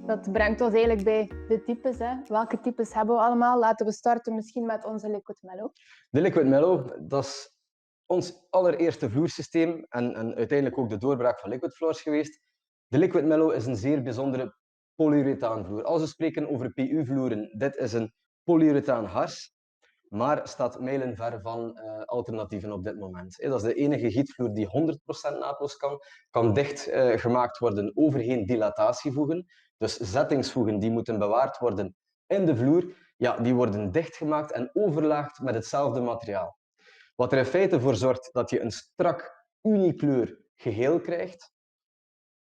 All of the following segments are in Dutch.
Dat brengt ons eigenlijk bij de types. Hè. Welke types hebben we allemaal? Laten we starten misschien met onze Liquid Mellow. De Liquid Mellow, dat is ons allereerste vloersysteem en uiteindelijk ook de doorbraak van Liquid Floors geweest. De Liquid Mellow is een zeer bijzondere polyurethaanvloer. Als we spreken over PU-vloeren, dit is een polyurethaan hars, maar staat mijlenver van alternatieven op dit moment. Dat is de enige gietvloer die 100% naadloos kan dicht gemaakt worden overheen dilatatievoegen. Dus zettingsvoegen die moeten bewaard worden in de vloer, ja, die worden dichtgemaakt en overlaagd met hetzelfde materiaal. Wat er in feite voor zorgt dat je een strak, unikleur geheel krijgt,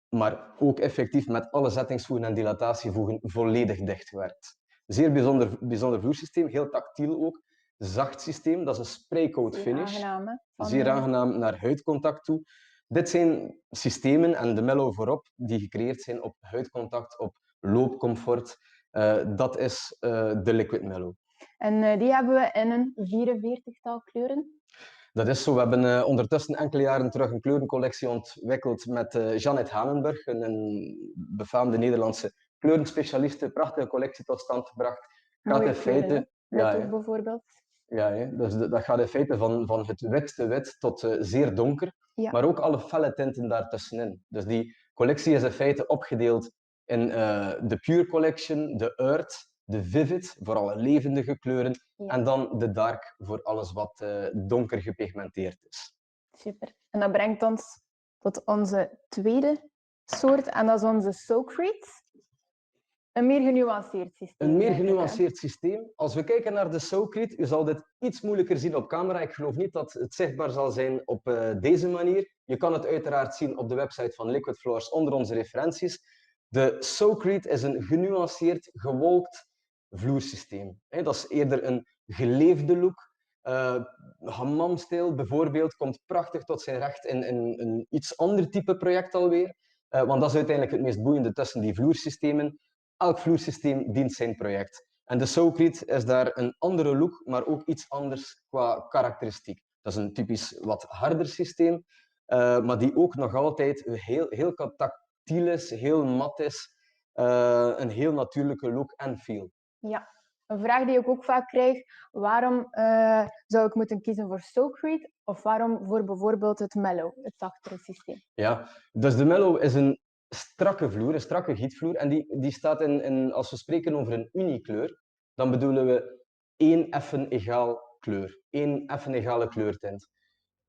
maar ook effectief met alle zettingsvoegen en dilatatievoegen volledig dichtgewerkt. Zeer bijzonder vloersysteem, heel tactiel ook. Zacht systeem, dat is een spraycoat finish. Zeer aangenaam naar huidcontact toe. Dit zijn systemen, en de Mellow voorop, die gecreëerd zijn op huidcontact, op loopcomfort. Dat is de Liquid Mellow. En die hebben we in een 44-tal kleuren. Dat is zo. We hebben ondertussen enkele jaren terug een kleurencollectie ontwikkeld met Jeannette Hanenburg, een befaamde Nederlandse kleurenspecialiste. Prachtige collectie tot stand gebracht. Gaat in feite, bijvoorbeeld. Ja, dus dat gaat in feite van het witste wit tot zeer donker, maar ook alle felle tinten daartussenin. Dus die collectie is in feite opgedeeld in de Pure Collection, de Earth, de Vivid voor alle levendige kleuren en dan de Dark voor alles wat donker gepigmenteerd is. Super. En dat brengt ons tot onze tweede soort en dat is onze Soakreed. Een meer genuanceerd systeem. Een meer genuanceerd systeem. Als we kijken naar de Soakreed, u zal dit iets moeilijker zien op camera. Ik geloof niet dat het zichtbaar zal zijn op deze manier. Je kan het uiteraard zien op de website van Liquid Floors onder onze referenties. De Soakreed is een genuanceerd, gewolkt vloersysteem. Dat is eerder een geleefde look. Hammam-stijl bijvoorbeeld komt prachtig tot zijn recht in een iets ander type project alweer. Want dat is uiteindelijk het meest boeiende tussen die vloersystemen. Elk vloersysteem dient zijn project. En de Soakreed is daar een andere look, maar ook iets anders qua karakteristiek. Dat is een typisch wat harder systeem, maar die ook nog altijd heel tactiel is, heel mat is, een heel natuurlijke look en feel. Ja, een vraag die ik ook vaak krijg, waarom zou ik moeten kiezen voor Soakreed of waarom voor bijvoorbeeld het Mellow, het zachtere systeem? Ja, dus de Mellow is een strakke vloer, een strakke gietvloer en die staat als we spreken over een unikleur, dan bedoelen we één effen egaal kleur, één effen egale kleurtint.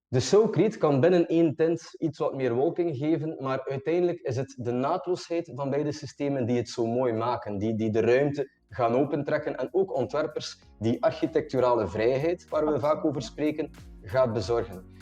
De Soakreed kan binnen één tint iets wat meer wolking geven, maar uiteindelijk is het de naadloosheid van beide systemen die het zo mooi maken, die de ruimte gaan opentrekken en ook ontwerpers die architecturale vrijheid, waar we vaak over spreken, gaat bezorgen.